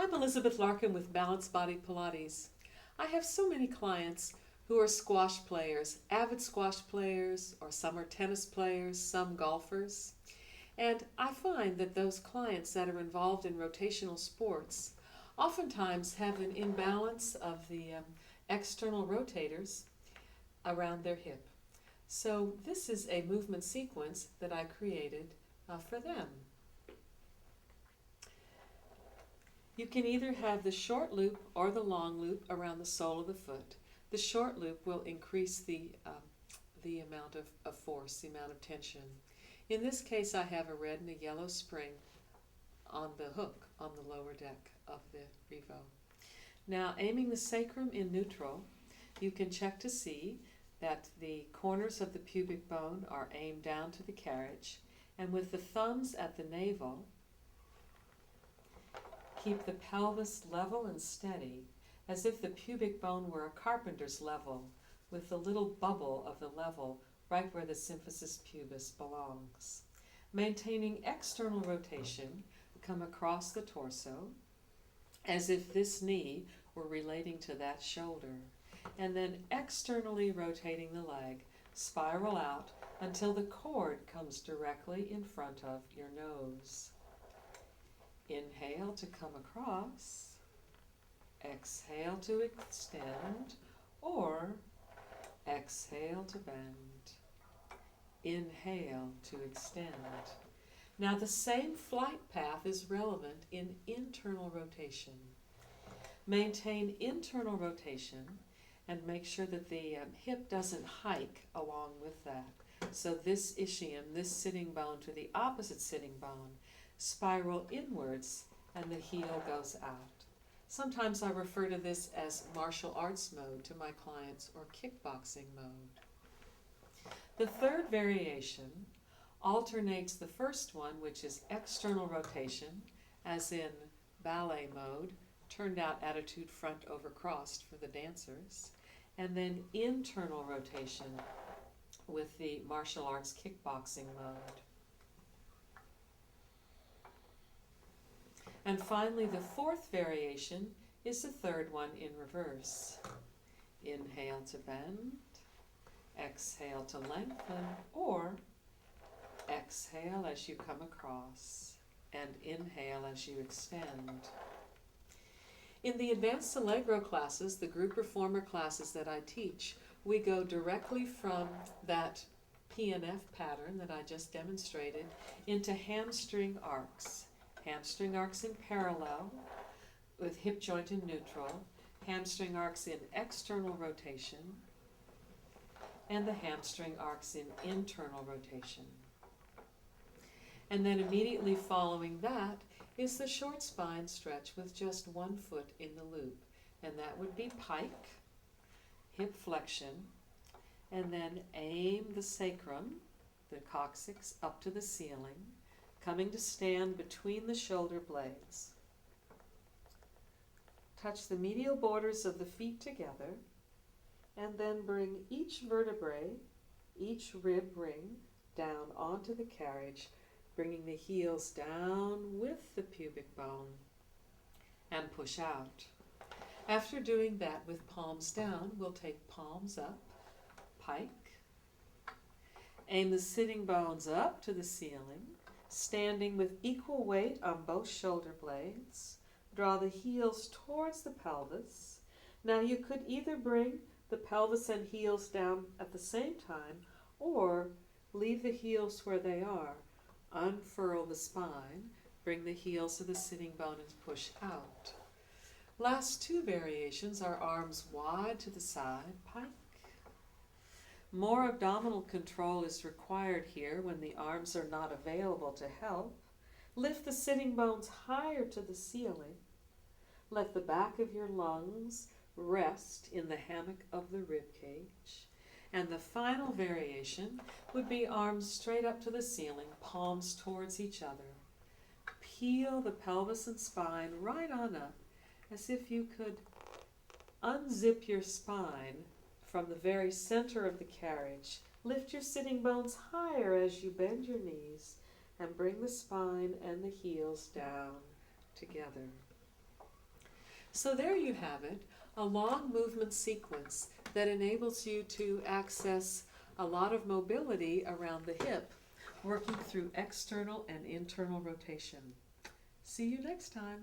I'm Elizabeth Larkin with Balanced Body Pilates. I have so many clients who are squash players, avid squash players, or some are tennis players, some golfers. And I find that those clients that are involved in rotational sports oftentimes have an imbalance of the external rotators around their hip. So this is a movement sequence that I created for them. You can either have the short loop or the long loop around the sole of the foot. The short loop will increase the amount of force, the amount of tension. In this case, I have a red and a yellow spring on the hook on the lower deck of the Revo. Now, aiming the sacrum in neutral, you can check to see that the corners of the pubic bone are aimed down to the carriage, and with the thumbs at the navel, keep the pelvis level and steady, as if the pubic bone were a carpenter's level, with the little bubble of the level right where the symphysis pubis belongs. Maintaining external rotation, come across the torso, as if this knee were relating to that shoulder, and then externally rotating the leg, spiral out until the cord comes directly in front of your nose. Inhale to come across, exhale to extend, or exhale to bend. Inhale to extend. Now the same flight path is relevant in internal rotation. Maintain internal rotation and make sure that the hip doesn't hike along with that. So this ischium, this sitting bone to the opposite sitting bone, spiral inwards and the heel goes out. Sometimes I refer to this as martial arts mode to my clients, or kickboxing mode. The third variation alternates the first one, which is external rotation, as in ballet mode, turned out attitude front over crossed for the dancers, and then internal rotation with the martial arts kickboxing mode. And finally, the fourth variation is the third one in reverse. Inhale to bend, exhale to lengthen, or exhale as you come across, and inhale as you extend. In the advanced Allegro classes, the group reformer classes that I teach, we go directly from that PNF pattern that I just demonstrated into hamstring arcs. Hamstring arcs in parallel with hip joint in neutral, hamstring arcs in external rotation, and the hamstring arcs in internal rotation. And then immediately following that is the short spine stretch with just one foot in the loop, and that would be pike, hip flexion, and then aim the sacrum, the coccyx, up to the ceiling, coming to stand between the shoulder blades. Touch the medial borders of the feet together, and then bring each vertebrae, each rib ring, down onto the carriage, bringing the heels down with the pubic bone, and push out. After doing that with palms down, we'll take palms up, pike, aim the sitting bones up to the ceiling, standing with equal weight on both shoulder blades. Draw the heels towards the pelvis. Now you could either bring the pelvis and heels down at the same time, or leave the heels where they are. Unfurl the spine, bring the heels to the sitting bone and push out. Last two variations are arms wide to the side, pike. More abdominal control is required here when the arms are not available to help. Lift the sitting bones higher to the ceiling. Let the back of your lungs rest in the hammock of the rib cage. And the final variation would be arms straight up to the ceiling, palms towards each other. Peel the pelvis and spine right on up, as if you could unzip your spine from the very center of the carriage. Lift your sitting bones higher as you bend your knees, and bring the spine and the heels down together. So there you have it, a long movement sequence that enables you to access a lot of mobility around the hip, working through external and internal rotation. See you next time.